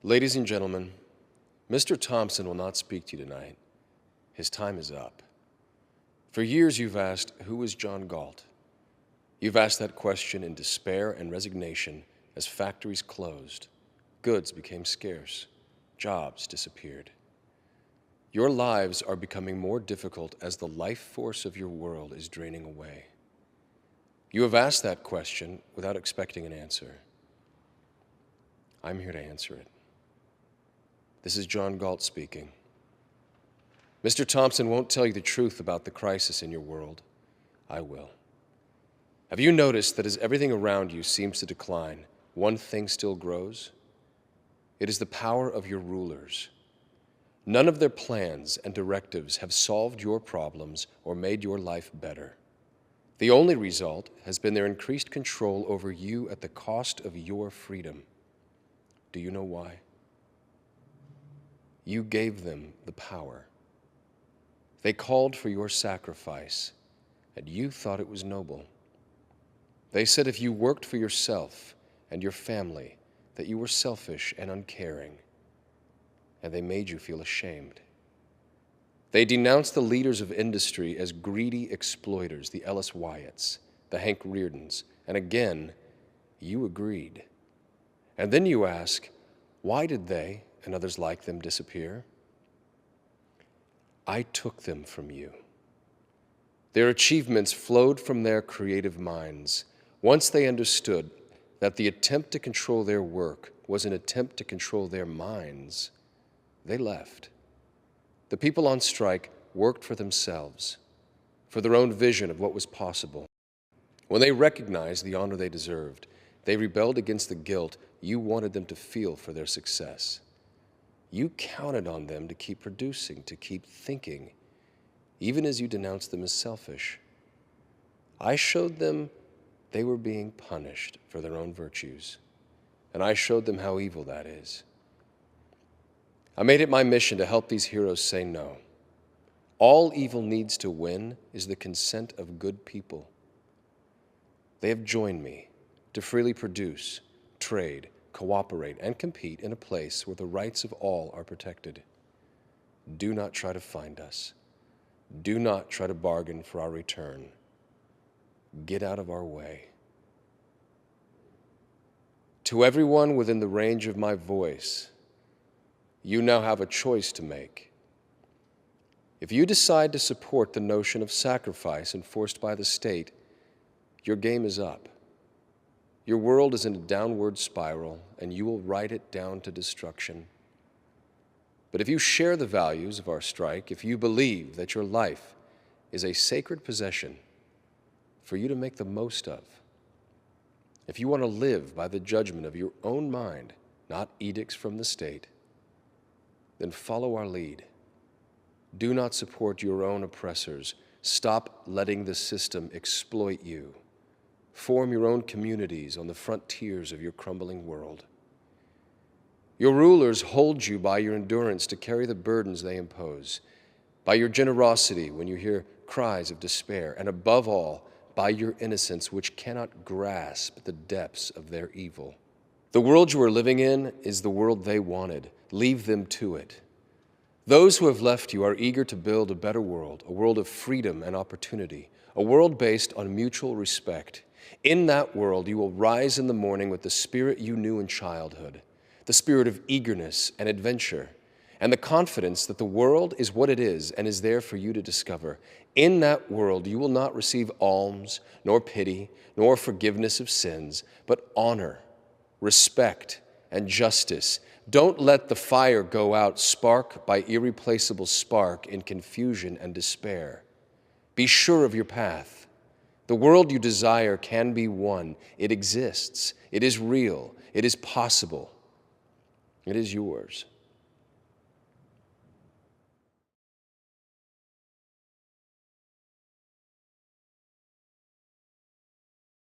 Ladies and gentlemen, Mr. Thompson will not speak to you tonight. His time is up. For years you've asked, who is John Galt? You've asked that question in despair and resignation as factories closed, goods became scarce, jobs disappeared. Your lives are becoming more difficult as the life force of your world is draining away. You have asked that question without expecting an answer. I'm here to answer it. This is John Galt speaking. Mr. Thompson won't tell you the truth about the crisis in your world. I will. Have you noticed that as everything around you seems to decline, one thing still grows? It is the power of your rulers. None of their plans and directives have solved your problems or made your life better. The only result has been their increased control over you at the cost of your freedom. Do you know why? You gave them the power. They called for your sacrifice, and you thought it was noble. They said if you worked for yourself and your family, that you were selfish and uncaring, and they made you feel ashamed. They denounced the leaders of industry as greedy exploiters, the Ellis Wyatts, the Hank Reardons, and again, you agreed. And then you ask, why did they and others like them disappear? I took them from you. Their achievements flowed from their creative minds. Once they understood that the attempt to control their work was an attempt to control their minds, they left. The people on strike worked for themselves, for their own vision of what was possible. When they recognized the honor they deserved, they rebelled against the guilt you wanted them to feel for their success. You counted on them to keep producing, to keep thinking, even as you denounced them as selfish. I showed them they were being punished for their own virtues, and I showed them how evil that is. I made it my mission to help these heroes say no. All evil needs to win is the consent of good people. They have joined me to freely produce, trade, cooperate, and compete in a place where the rights of all are protected. Do not try to find us. Do not try to bargain for our return. Get out of our way. To everyone within the range of my voice, you now have a choice to make. If you decide to support the notion of sacrifice enforced by the state, your game is up. Your world is in a downward spiral, and you will ride it down to destruction. But if you share the values of our strike, if you believe that your life is a sacred possession for you to make the most of, if you want to live by the judgment of your own mind, not edicts from the state, then follow our lead. Do not support your own oppressors. Stop letting the system exploit you. Form your own communities on the frontiers of your crumbling world. Your rulers hold you by your endurance to carry the burdens they impose, by your generosity when you hear cries of despair, and above all, by your innocence which cannot grasp the depths of their evil. The world you are living in is the world they wanted. Leave them to it. Those who have left you are eager to build a better world, a world of freedom and opportunity, a world based on mutual respect. In that world, you will rise in the morning with the spirit you knew in childhood, the spirit of eagerness and adventure, and the confidence that the world is what it is and is there for you to discover. In that world, you will not receive alms, nor pity, nor forgiveness of sins, but honor, respect, and justice. Don't let the fire go out spark by irreplaceable spark in confusion and despair. Be sure of your path. The world you desire can be won. It exists. It is real. It is possible. It is yours.